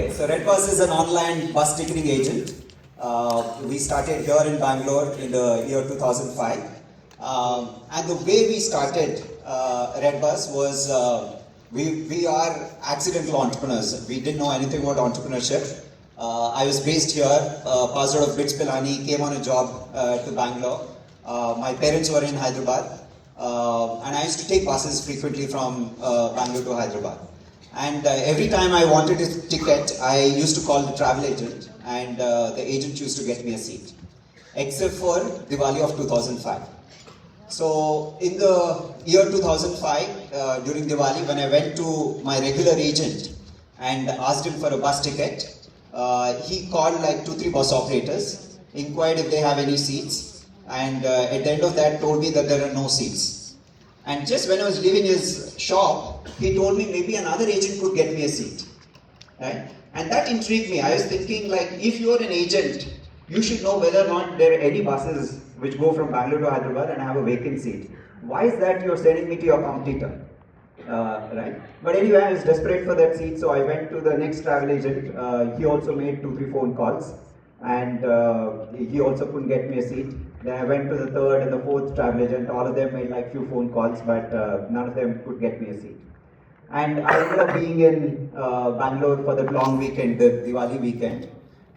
So RedBus is an online bus ticketing agent. We started here in Bangalore in the year 2005. And the way we started RedBus was we are accidental entrepreneurs. We didn't know anything about entrepreneurship. I was based here, passed out of BITS Pilani, came on a job to Bangalore. My parents were in Hyderabad. And I used to take buses frequently from Bangalore to Hyderabad. And every time I wanted a ticket, I used to call the travel agent, and the agent used to get me a seat, except for Diwali of 2005. So in the year 2005, during Diwali, when I went to my regular agent and asked him for a bus ticket, he called like 2-3 bus operators, inquired if they have any seats, and at the end of that told me that there are no seats. And just when I was leaving his shop, he told me maybe another agent could get me a seat, right? And that intrigued me. I was thinking, like, if you're an agent, you should know whether or not there are any buses which go from Bangalore to Hyderabad and have a vacant seat. Why is that you're sending me to your competitor, right? But anyway, I was desperate for that seat, so I went to the next travel agent. He also made 2-3 phone calls, and he also couldn't get me a seat. Then I went to the third and the fourth travel agent. All of them made like few phone calls, but none of them could get me a seat. And I ended up being in Bangalore for that long weekend, the Diwali weekend.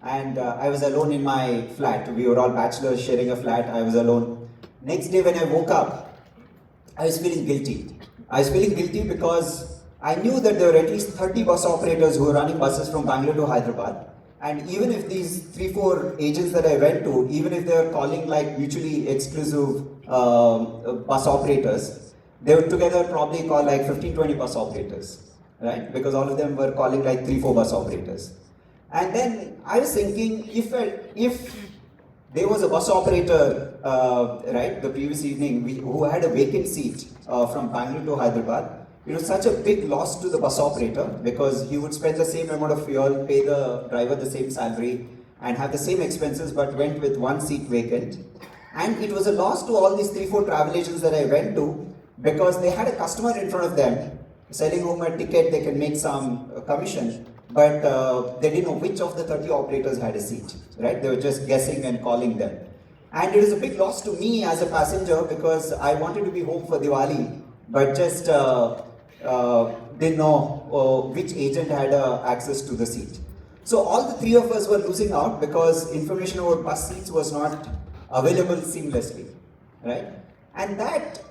And I was alone in my flat. We were all bachelors sharing a flat. I was alone. Next day when I woke up, I was feeling guilty. I was feeling guilty because I knew that there were at least 30 bus operators who were running buses from Bangalore to Hyderabad. And even if these 3-4 agents that I went to, even if they were calling like mutually exclusive bus operators, they would together probably call like 15-20 bus operators, right? Because all of them were calling like 3-4 bus operators. And then I was thinking, if there was a bus operator, right, the previous evening, who had a vacant seat from Bangalore to Hyderabad, it was such a big loss to the bus operator because he would spend the same amount of fuel, pay the driver the same salary, and have the same expenses, but went with one seat vacant. And it was a loss to all these 3-4 travel agents that I went to because they had a customer in front of them selling whom a ticket, they can make some commission, but they didn't know which of the 30 operators had a seat, right? They were just guessing and calling them. And it was a big loss to me as a passenger because I wanted to be home for Diwali, but just didn't know which agent had access to the seat. So all the 3 of us were losing out because information about bus seats was not available seamlessly, right? And that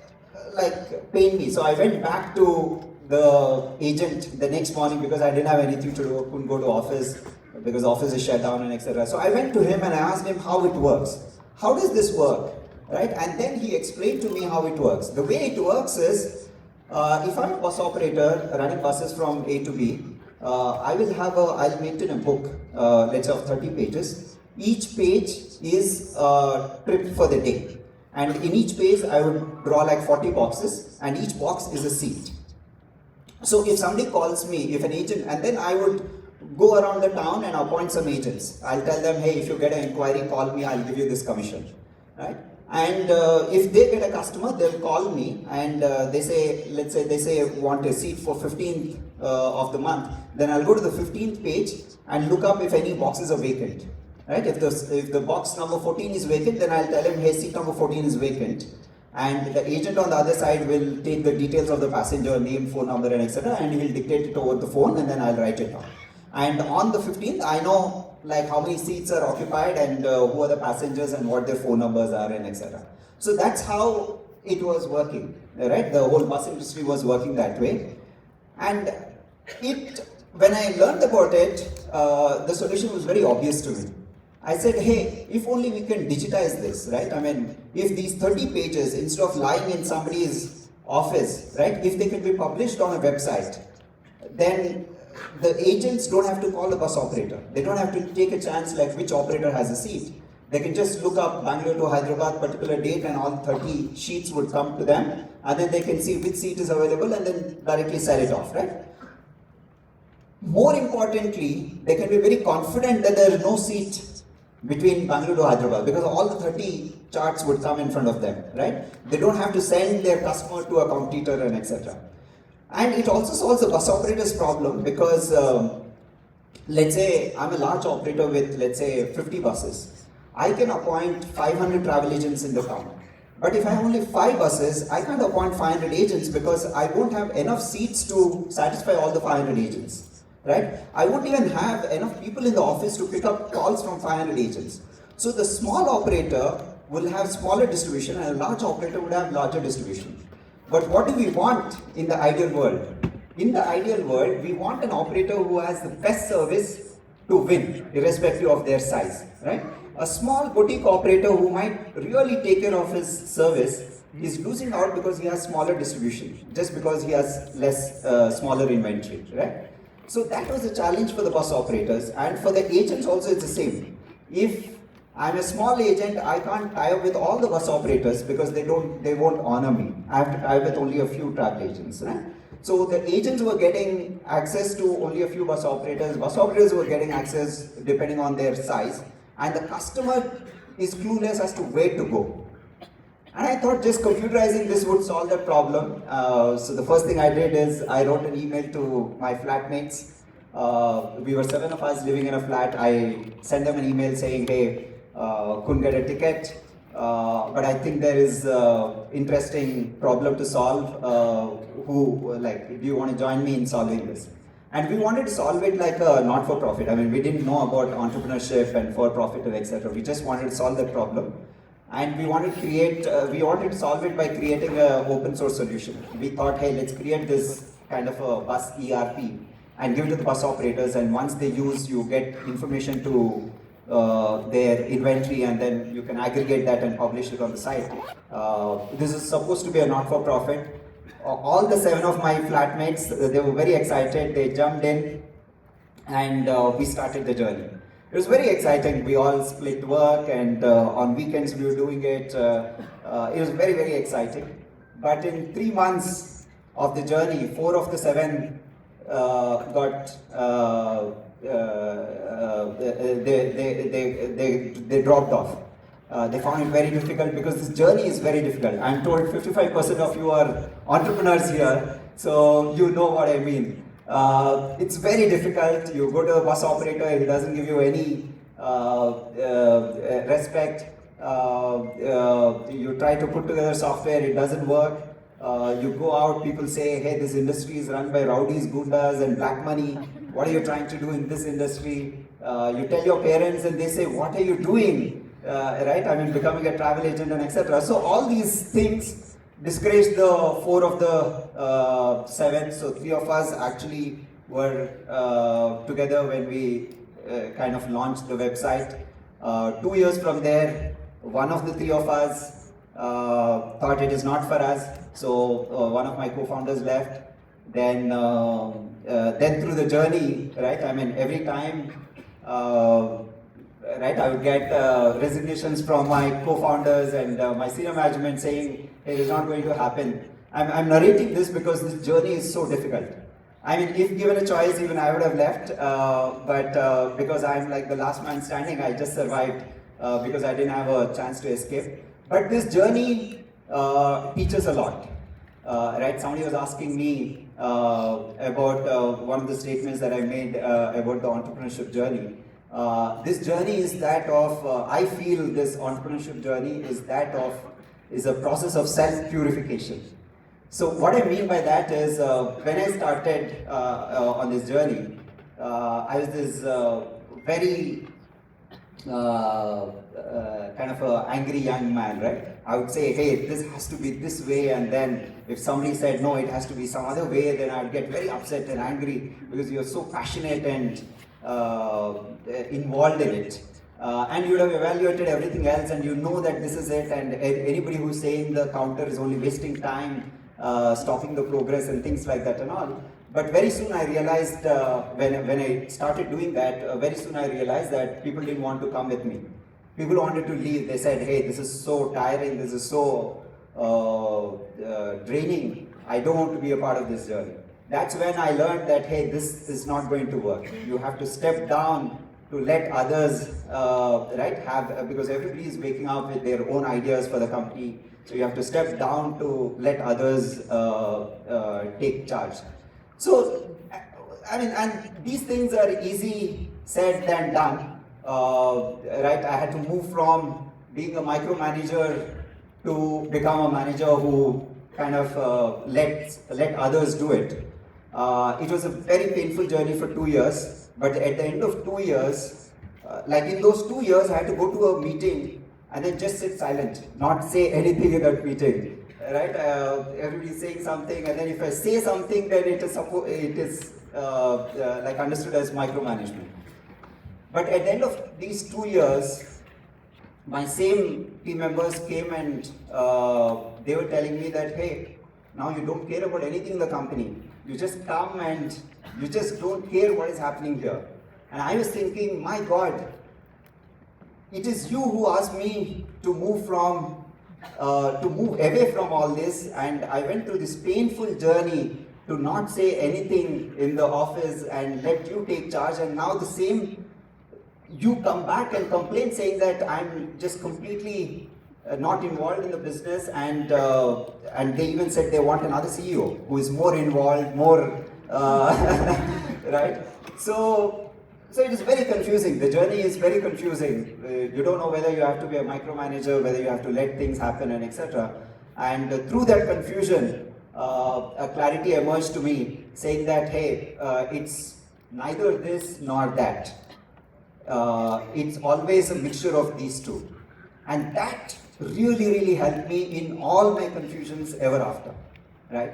pained me. So I went back to the agent the next morning because I didn't have anything to do, couldn't go to office because office is shut down and etc. So I went to him and I asked him how it works. How does this work, right? And then he explained to me how it works. The way it works is, if I'm a bus operator running buses from A to B, I'll maintain a book, let's say of 30 pages. Each page is a trip for the day. And in each page, I would draw like 40 boxes, and each box is a seat. So if somebody calls me, if an agent, and then I would go around the town and appoint some agents. I'll tell them, hey, if you get an inquiry, call me, I'll give you this commission, right? And if they get a customer, they'll call me and they say, let's say they say want a seat for 15th of the month. Then I'll go to the 15th page and look up if any boxes are vacant, right? If the box number 14 is vacant, then I'll tell him, hey, seat number 14 is vacant. And the agent on the other side will take the details of the passenger, name, phone number, and etc. And he'll dictate it over the phone, and then I'll write it down. And on the 15th, I know like how many seats are occupied and who are the passengers and what their phone numbers are and etc. So that's how it was working, right? The whole bus industry was working that way. And when I learned about it, the solution was very obvious to me. I said, hey, if only we can digitize this, right? I mean, if these 30 pages, instead of lying in somebody's office, right? If they can be published on a website, then the agents don't have to call the bus operator. They don't have to take a chance like which operator has a seat. They can just look up Bangalore to Hyderabad particular date and all 30 sheets would come to them and then they can see which seat is available and then directly sell it off, right? More importantly, they can be very confident that there is no seat between Bangalore to Hyderabad because all the 30 charts would come in front of them, right? They don't have to send their customer to a competitor and etc. And it also solves the bus operator's problem because let's say I'm a large operator with, let's say, 50 buses. I can appoint 500 travel agents in the town. But if I have only 5 buses, I can't appoint 500 agents because I won't have enough seats to satisfy all the 500 agents, right? I won't even have enough people in the office to pick up calls from 500 agents. So the small operator will have smaller distribution and a large operator would have larger distribution. But what do we want in the ideal world? In the ideal world, we want an operator who has the best service to win, irrespective of their size, right? A small boutique operator who might really take care of his service is losing out because he has smaller distribution, just because he has less smaller inventory, right? So that was a challenge for the bus operators, and for the agents also it's the same. If I'm a small agent, I can't tie up with all the bus operators because they won't honor me. I have to tie up with only a few travel agents, right? So the agents were getting access to only a few bus operators were getting access depending on their size, and the customer is clueless as to where to go. And I thought just computerizing this would solve that problem. So the first thing I did is I wrote an email to my flatmates. We were 7 of us living in a flat. I sent them an email saying, hey, couldn't get a ticket, but I think there is interesting problem to solve. Do you want to join me in solving this? And we wanted to solve it like a not-for-profit. I mean, we didn't know about entrepreneurship and for-profit and etc. We just wanted to solve that problem. And we wanted to solve it by creating an open source solution. We thought, hey, let's create this kind of a bus ERP and give it to the bus operators, and once they use, you get information to their inventory, and then you can aggregate that and publish it on the site. This is supposed to be a not-for-profit. All the 7 of my flatmates, they were very excited. They jumped in, and we started the journey. It was very exciting. We all split work, and on weekends we were doing it. It was very, very exciting. But in 3 months of the journey, 4 of the 7 they dropped off. They found it very difficult because this journey is very difficult. I'm told 55% of you are entrepreneurs here, so you know what I mean. It's very difficult. You go to a bus operator, he doesn't give you any respect. You try to put together software, it doesn't work. You go out, people say, hey, this industry is run by rowdies, gundas and black money. What are you trying to do in this industry? You tell your parents and they say, what are you doing? Right? I mean, becoming a travel agent and etc. So all these things discouraged the 4 of the 7. So 3 of us actually were together when we kind of launched the website. 2 years from there, 1 of the 3 of us thought it is not for us. So one of my co-founders left. Then through the journey, right? I mean, every time, right, I would get resignations from my co-founders and my senior management saying, hey, it is not going to happen. I'm narrating this because this journey is so difficult. I mean, if given a choice, even I would have left, but because I'm like the last man standing, I just survived because I didn't have a chance to escape. But this journey teaches a lot, right? Somebody was asking me about one of the statements that I made about the entrepreneurship journey. This journey is that of, I feel this entrepreneurship journey is a process of self-purification. So what I mean by that is, when I started on this journey, I was this very kind of an angry young man, right? I would say, hey, this has to be this way, and then if somebody said, no, it has to be some other way, then I'd get very upset and angry because you're so passionate and involved in it. And you would have evaluated everything else and you know that this is it, and anybody who's saying the counter is only wasting time, stopping the progress and things like that and all. But very soon I realized, when I started doing that, very soon I realized that people didn't want to come with me. People wanted to leave. They said, hey, this is so tiring, this is so draining. I don't want to be a part of this journey. That's when I learned that, hey, this is not going to work. You have to step down to let others, right, have, because everybody is waking up with their own ideas for the company. So you have to step down to let others take charge. So I mean, and these things are easy said than done, right? I had to move from being a micromanager to become a manager who kind of let others do it. It was a very painful journey for 2 years, but at the end of 2 years, like in those 2 years, I had to go to a meeting and then just sit silent, not say anything in that meeting. Right? Everybody's saying something, and then if I say something, then it is like understood as micromanagement. But at the end of these 2 years, my same team members came and they were telling me that, hey, now you don't care about anything in the company. You just come and you just don't care what is happening here. And I was thinking, my God, it is you who asked me to move away from all this, and I went through this painful journey to not say anything in the office and let you take charge, and now the same, you come back and complain saying that I'm just completely not involved in the business, and they even said they want another CEO who is more involved, more, right? So it is very confusing. The journey is very confusing. You don't know whether you have to be a micromanager, whether you have to let things happen, and etc. And through that confusion, a clarity emerged to me, saying that, hey, it's neither this nor that. It's always a mixture of these two. And that really helped me in all my confusions ever after, right?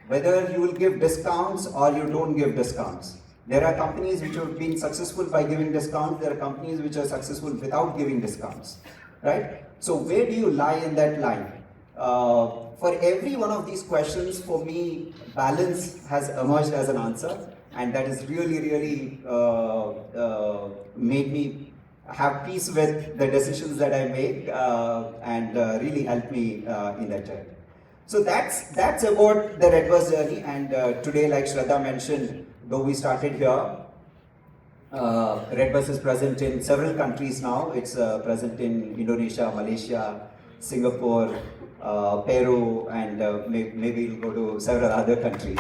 Whether you will give discounts or you don't give discounts. There are companies which have been successful by giving discounts, there are companies which are successful without giving discounts, right? So where do you lie in that line? For every one of these questions, for me, balance has emerged as an answer, and that has really made me have peace with the decisions that I make, and really helped me in that journey. So that's about the RedBus journey, and today, like Shraddha mentioned, though we started here, RedBus is present in several countries now. It's present in Indonesia, Malaysia, Singapore, Peru, and maybe we'll go to several other countries.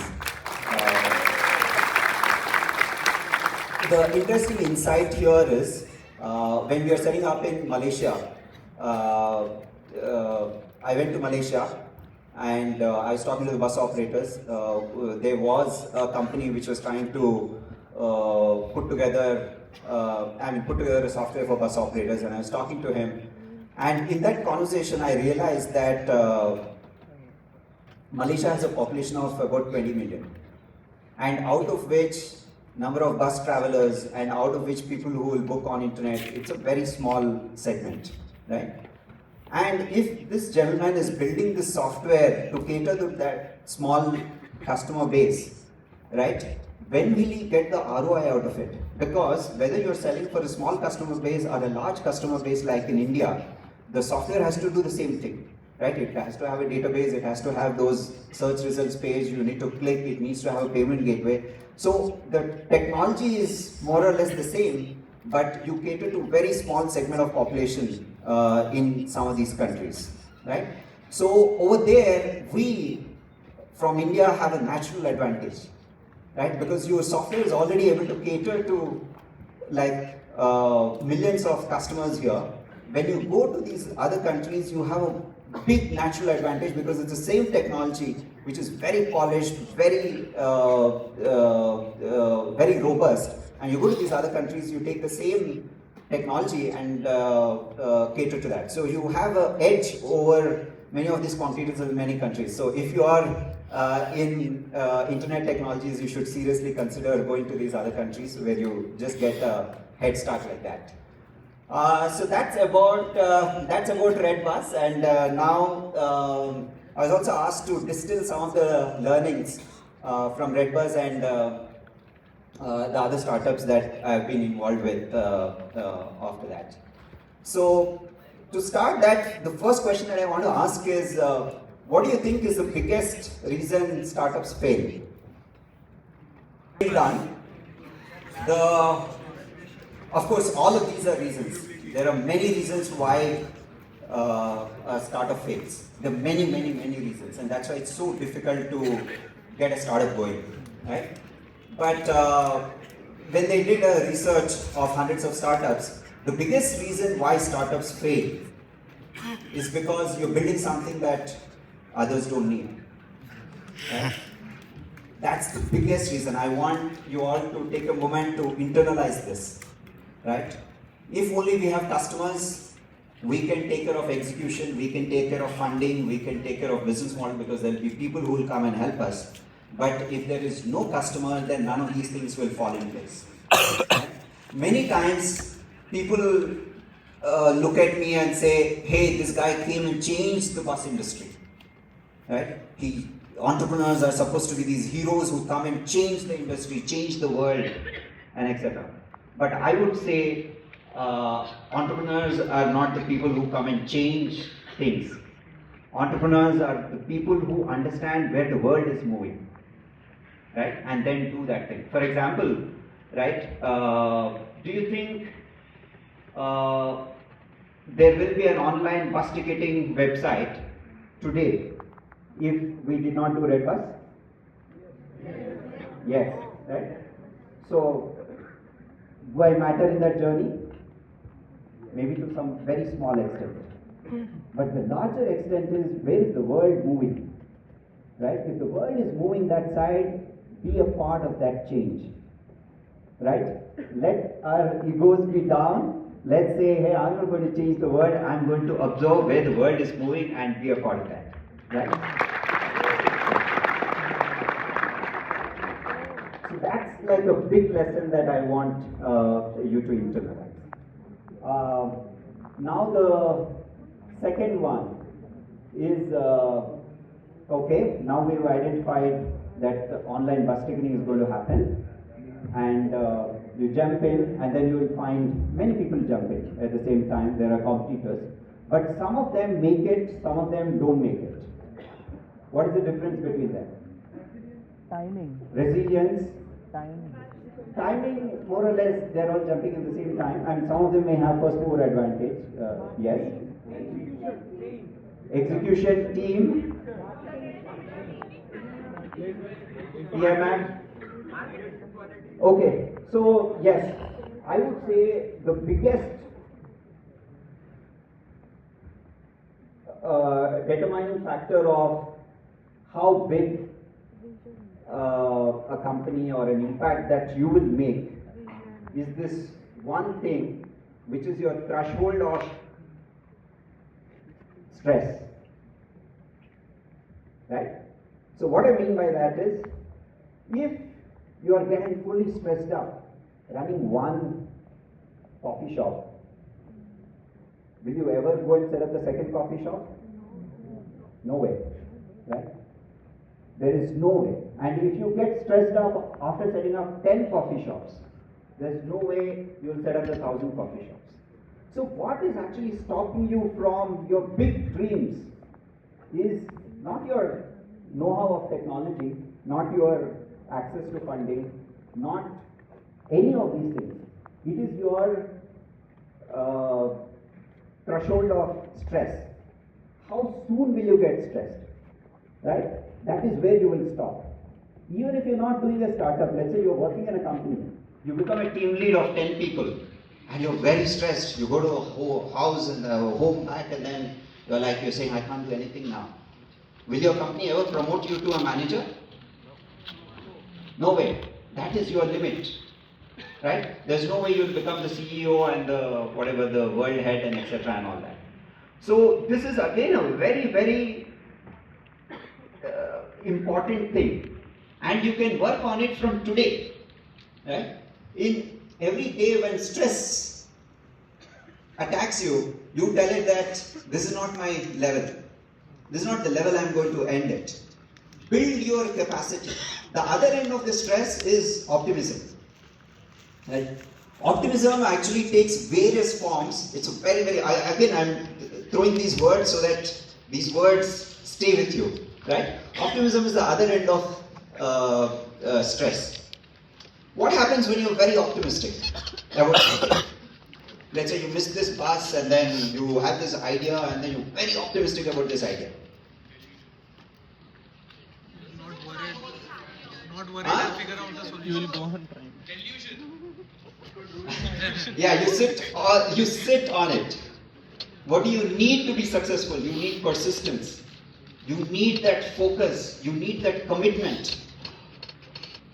The interesting insight here is, when we are setting up in Malaysia, I went to Malaysia, and I was talking to the bus operators. There was a company which was trying to put together a software for bus operators, and I was talking to him. And in that conversation, I realized that Malaysia has a population of about 20 million, and out of which number of bus travelers, and out of which people who will book on internet, it's a very small segment, right? And if this gentleman is building this software to cater to that small customer base, right, when will he get the ROI out of it? Because whether you're selling for a small customer base or a large customer base like in India, the software has to do the same thing, right? It has to have a database, it has to have those search results page, you need to click, it needs to have a payment gateway. So the technology is more or less the same, but you cater to very small segment of population in some of these countries, right? So over there, we from India have a natural advantage, right? Because your software is already able to cater to like millions of customers here. When you go to these other countries, you have a big natural advantage because it's the same technology which is very polished, very robust. And you go to these other countries, you take the same technology and cater to that. So you have an edge over many of these competitors in many countries. So if you are in internet technologies, you should seriously consider going to these other countries where you just get a head start like that. So that's about RedBus, and now I was also asked to distill some of the learnings from RedBus and the other startups that I've been involved with after that. So to start that, the first question that I want to ask is, what do you think is the biggest reason startups fail? Of course, all of these are reasons. There are many reasons why a startup fails. There are many reasons, and that's why it's so difficult to get a startup going, right? But when they did a research of hundreds of startups, the biggest reason why startups fail is because you're building something that others don't need. Right? That's the biggest reason. I want you all to take a moment to internalize this. Right? If only we have customers, we can take care of execution, we can take care of funding, we can take care of business model, because there will be people who will come and help us. But if there is no customer, then none of these things will fall in place. Right? Many times people look at me and say, hey, this guy came and changed the bus industry. Right? Entrepreneurs are supposed to be these heroes who come and change the industry, change the world, and etc. But I would say entrepreneurs are not the people who come and change things. Entrepreneurs are the people who understand where the world is moving, right? And then do that thing. For example, right? Do you think there will be an online bus ticketing website today if we did not do RedBus? Yes, right? So, do I matter in that journey? Maybe to some very small extent. But the larger extent is, where is the world moving? Right? If the world is moving that side, be a part of that change. Right? Let our egos be down. Let's say, hey, I'm not going to change the world, I'm going to observe where the world is moving and be a part of that. Right? So that's like a big lesson that I want you to internalize. Now the second one is, okay, now we've identified that online bus ticketing is going to happen, and you jump in, and then you will find many people jump in at the same time. There are competitors, but some of them make it, some of them don't make it. What is the difference between them? Timing. Resilience. Timing, more or less, they're all jumping at the same time, and some of them may have first mover advantage. Yes. Execution team. Yeah, ma'am. Okay, so yes, I would say the biggest determining factor of how big a company or an impact that you will make is this one thing, which is your threshold of stress. Right? So what I mean by that is, if you are getting fully stressed up running one coffee shop, will you ever go and set up the second coffee shop? No way. Right? There is no way. And if you get stressed up after setting up 10 coffee shops, there's no way you'll set up 1,000 coffee shops. So what is actually stopping you from your big dreams is not your know-how of technology, not your access to funding, not any of these things. It is your threshold of stress. How soon will you get stressed? Right? That is where you will stop. Even if you're not doing a startup, let's say you're working in a company, you become a team lead of 10 people, and you're very stressed. You go to a house and home back, and then you're saying, I can't do anything now. Will your company ever promote you to a manager? No way. That is your limit. Right? There's no way you'll become the CEO and the world head and etc. and all that. So this is again a very, very important thing, and you can work on it from today. Right? In every day when stress attacks you, you tell it that this is not my level. This is not the level I'm going to end it. Build your capacity. The other end of the stress is optimism. Right? Optimism actually takes various forms. It's a very, very, I'm throwing these words so that these words stay with you. Right? Optimism is the other end of stress. What happens when you're very optimistic about something? Let's say you missed this bus and then you have this idea and then you're very optimistic about this idea. Not worried to figure out the solution. You will go on trying. Yeah, you sit on it. What do you need to be successful? You need persistence. You need that focus. You need that commitment.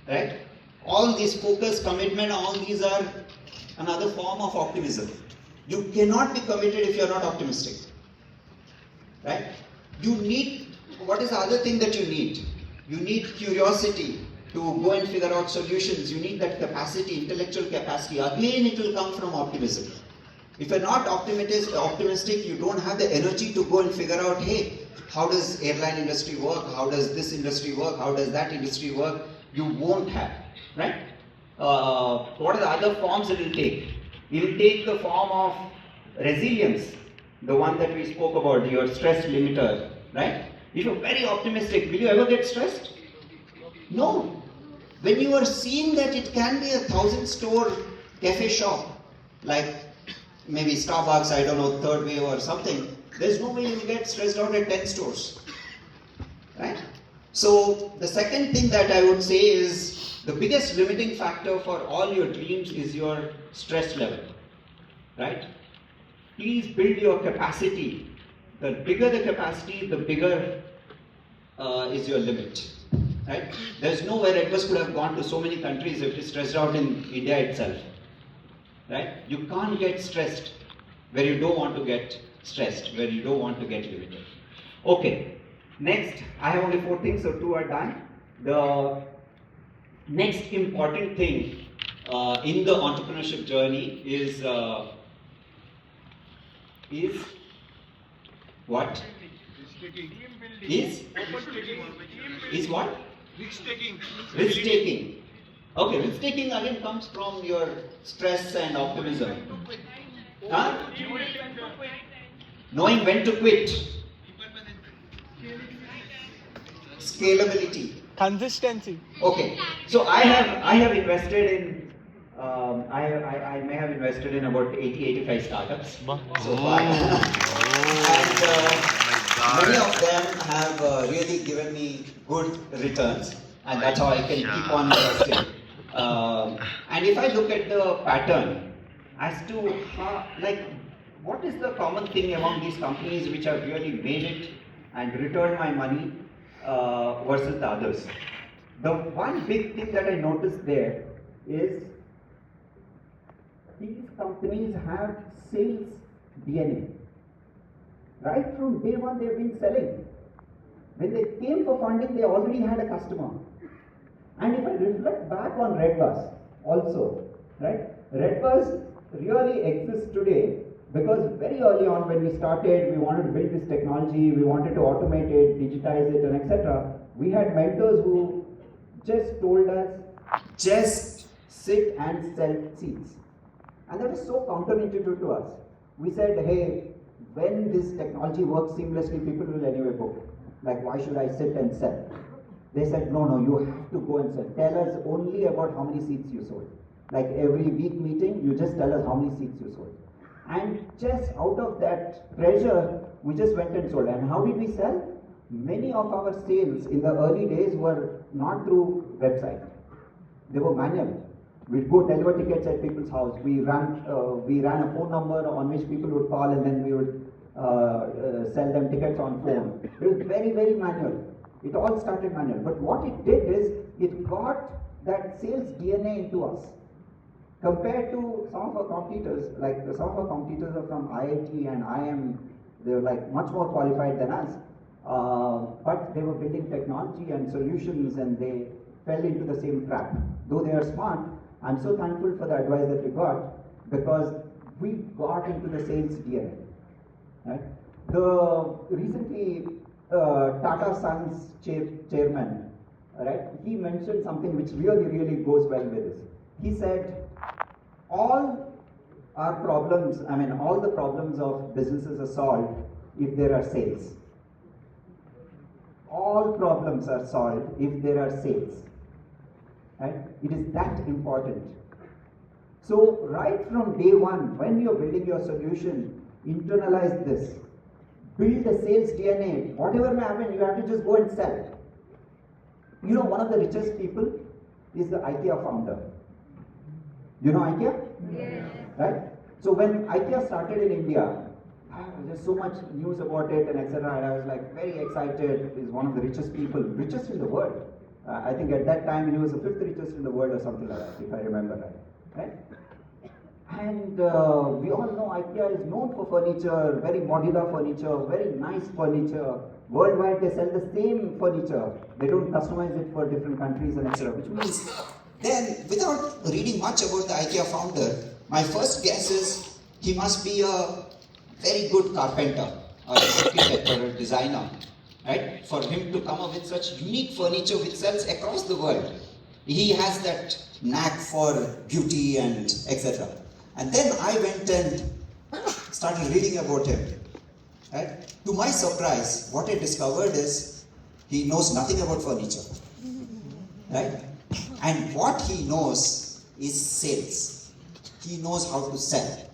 Right? All these focus, commitment, all these are another form of optimism. You cannot be committed if you're not optimistic. Right? You need, what is the other thing that you need? You need curiosity to go and figure out solutions. You need that capacity, intellectual capacity. Again, it will come from optimism. If you're not optimistic, you don't have the energy to go and figure out, hey, how does airline industry work? How does this industry work? How does that industry work? You won't have, right? What are the other forms it will take? It will take the form of resilience, the one that we spoke about, your stress limiter, right? If you're very optimistic, will you ever get stressed? No. When you are seeing that it can be a 1,000-store cafe shop, like maybe Starbucks, I don't know, Third Wave or something, there's no way you will get stressed out at 10 stores, right? So the second thing that I would say is the biggest limiting factor for all your dreams is your stress level, right? Please build your capacity. The bigger the capacity, the bigger is your limit, right? There's no way RedBus could have gone to so many countries if it's stressed out in India itself, right? You can't get stressed where you don't want to get stressed, where you don't want to get limited. Okay, next, I have only 4 things, so 2 are done. The next important thing in the entrepreneurship journey is what? Is what? Risk taking. Risk taking. Okay, risk taking again comes from your stress and optimism. Huh? Knowing when to quit. Scalability. Consistency. Okay, so I have invested in I may have invested in about 80-85 startups so far, and many of them have really given me good returns, and that's how I can keep on investing. And if I look at the pattern as to how, like, what is the common thing among these companies which have really made it and returned my money versus the others? The one big thing that I noticed there is these companies have sales DNA. Right from day one, they've been selling. When they came for funding, they already had a customer. And if I reflect back on RedBus also, right? RedBus really exists today because very early on when we started, we wanted to build this technology, we wanted to automate it, digitize it, and etc. We had mentors who just told us, just sit and sell seats. And that was so counterintuitive to us. We said, hey, when this technology works seamlessly, people will anyway book. Like, why should I sit and sell? They said, no, you have to go and sell. Tell us only about how many seats you sold. Like every week meeting, you just tell us how many seats you sold. And just out of that pressure, we just went and sold. And how did we sell? Many of our sales in the early days were not through website. They were manual. We'd go deliver tickets at people's house. We ran a phone number on which people would call, and then we would sell them tickets on phone. It was very, very manual. It all started manual. But what it did is, it got that sales DNA into us. Compared to some of our competitors, like some of our competitors are from IIT and IIM, they were like much more qualified than us. But they were building technology and solutions, and they fell into the same trap. Though they are smart, I'm so thankful for the advice that we got, because we got into the sales DNA. Right? Recently, Tata Sons chairman, right? He mentioned something which really, really goes well with this. He said, all our problems, all the problems of businesses are solved if there are sales. All problems are solved if there are sales. Right? It is that important. So right from day one, when you're building your solution, internalize this. Build the sales DNA. Whatever may happen, you have to just go and sell. You know, one of the richest people, is the IKEA founder. You know IKEA? Yes. Right? So when IKEA started in India, there's so much news about it and etc. And I was like very excited. He's one of the richest people, richest in the world. I think at that time he was the 5th richest in the world or something like that, if I remember right. Right? And we all know IKEA is known for furniture, very modular furniture, very nice furniture. Worldwide they sell the same furniture. They don't customize it for different countries and etc. Which means then, without reading much about the IKEA founder, my first guess is he must be a very good carpenter or architect or a designer, right? For him to come up with such unique furniture which sells across the world. He has that knack for beauty and etc. And then I went and started reading about him. Right? To my surprise, what I discovered is he knows nothing about furniture. Right? And what he knows is sales. He knows how to sell.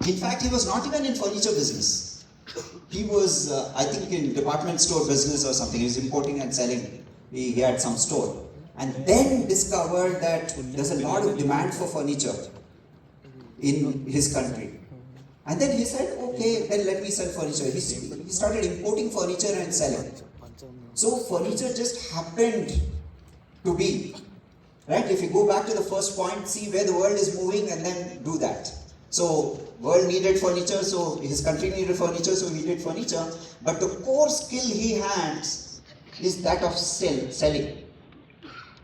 In fact, he was not even in furniture business. He was, I think, in department store business or something. He was importing and selling. He had some store. And then discovered that there's a lot of demand for furniture in his country. And then he said, okay, then let me sell furniture. He started importing furniture and selling. So furniture just happened to be. Right? If you go back to the first point, see where the world is moving and then do that. So world needed furniture, so his country needed furniture, so he did furniture. But the core skill he had is that of selling.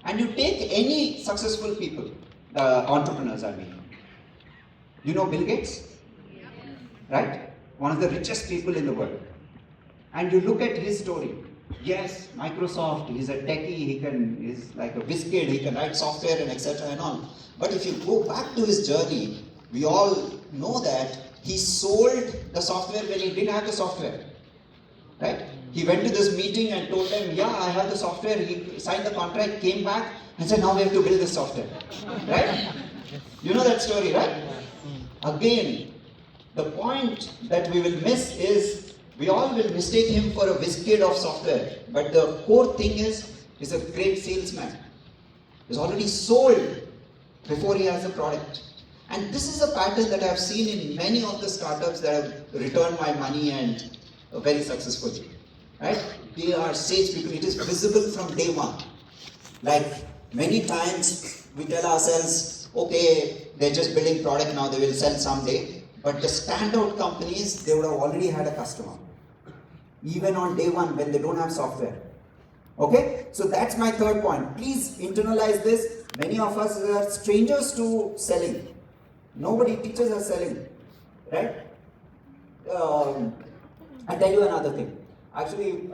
And you take any successful people, entrepreneurs I mean. You know Bill Gates? Right? One of the richest people in the world. And you look at his story. Yes, Microsoft, he's a techie, he's like a whiz kid, he can write software and etc. and all. But if you go back to his journey, we all know that he sold the software when he didn't have the software. Right? He went to this meeting and told them, yeah, I have the software. He signed the contract, came back and said, now we have to build this software. Right? You know that story, right? Again, the point that we will miss is, we all will mistake him for a whiz kid of software. But the core thing is, he's a great salesman. He's already sold before he has a product. And this is a pattern that I've seen in many of the startups that have returned my money and very successfully. Right? They are sales people. It is visible from day one. Like many times we tell ourselves, okay, they're just building product now, they will sell someday. But the standout companies, they would have already had a customer. Even on day one when they don't have software. Okay? So that's my third point. Please internalize this. Many of us are strangers to selling. Nobody teaches us selling. Right? I'll tell you another thing. Actually,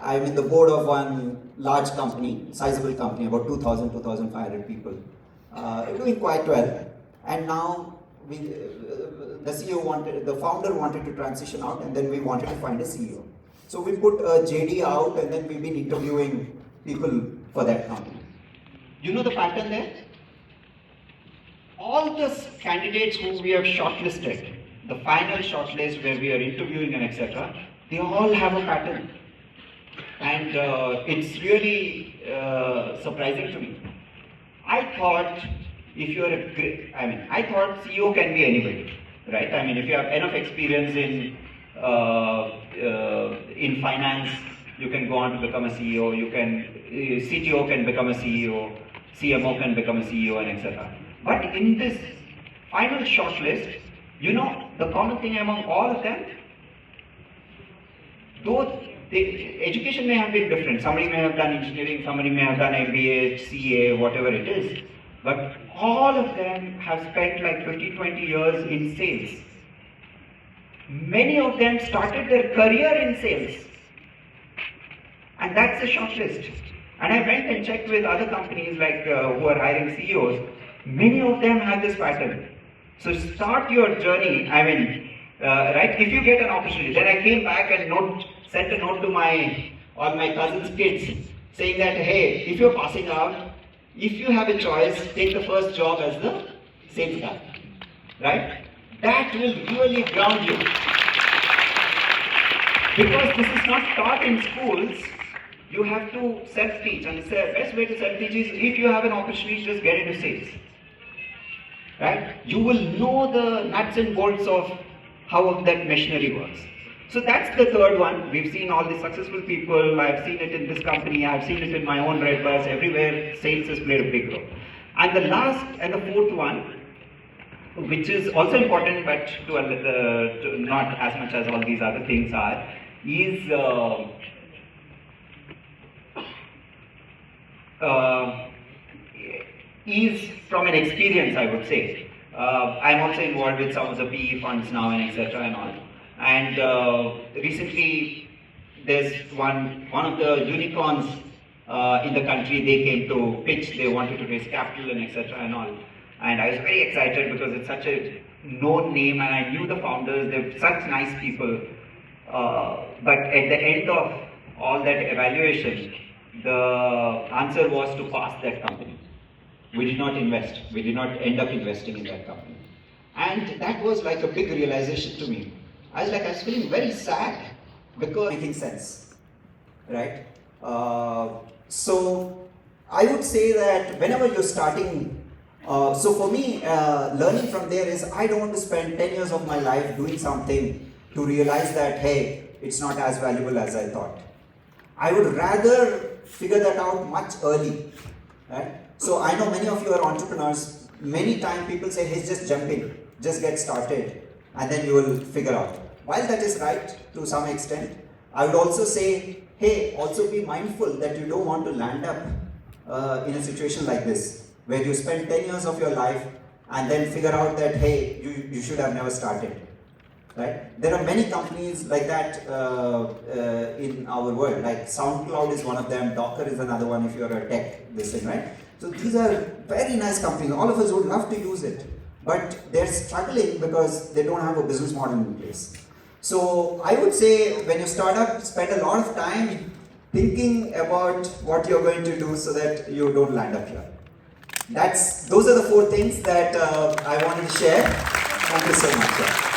I'm in the board of one large company, sizable company, about 2,000, 2,500 people. Doing quite well. And now the founder wanted to transition out, and then we wanted to find a CEO. So we put a JD out, and then we've been interviewing people for that company. You know the pattern there? All the candidates who we have shortlisted, the final shortlist where we are interviewing and etc., they all have a pattern. And it's really surprising to me. I thought CEO can be anybody, right? I mean, if you have enough experience in finance, you can go on to become a CEO. CTO can become a CEO, CMO can become a CEO, and etc. But in this final shortlist, you know, the common thing among all of them, though the education may have been different. Somebody may have done engineering, somebody may have done MBA, CA, whatever it is. But all of them have spent like 50, 20 years in sales. Many of them started their career in sales. And that's the shortlist. And I went and checked with other companies like who are hiring CEOs. Many of them have this pattern. So start your journey, right? If you get an opportunity. Then I came back and sent a note to all my cousins' kids saying that, hey, if you're passing out, if you have a choice, take the first job as the sales guy. Right? That will really ground you. Because this is not taught in schools. you have to self-teach, and the best way to self-teach is if you have an opportunity, just get into sales. Right? You will know the nuts and bolts of how that machinery works. So that's the third one. We've seen all the successful people. I've seen it in this company. I've seen it in my own RedBus. Everywhere, sales has played a big role. And the last and the fourth one, which is also important, but to not as much as all these other things are, is from an experience, I would say. I'm also involved with some of the PE funds now and etc. and all. And recently, there's one of the unicorns in the country. They came to pitch. They wanted to raise capital and etc. and all. And I was very excited because it's such a known name, and I knew the founders. They're such nice people. But at the end of all that evaluation, the answer was to pass that company. We did not invest. We did not end up investing in that company. And that was like a big realization to me. I was feeling very sad because making sense, right? So I would say that whenever you're starting, so for me, learning from there is I don't want to spend 10 years of my life doing something to realize that, hey, it's not as valuable as I thought. I would rather figure that out much early, right? So I know many of you are entrepreneurs. Many times people say, hey, just jump in, just get started, and then you will figure out. While that is right to some extent, I would also say, hey, also be mindful that you don't want to land up in a situation like this, where you spend 10 years of your life and then figure out that, hey, you should have never started. Right? There are many companies like that in our world, like SoundCloud is one of them, Docker is another one if you're a tech, this thing, right? So these are very nice companies, all of us would love to use it, but they're struggling because they don't have a business model in place. So I would say when you start up, spend a lot of time thinking about what you're going to do so that you don't land up here. Those are the 4 things that I wanted to share. Thank you so much.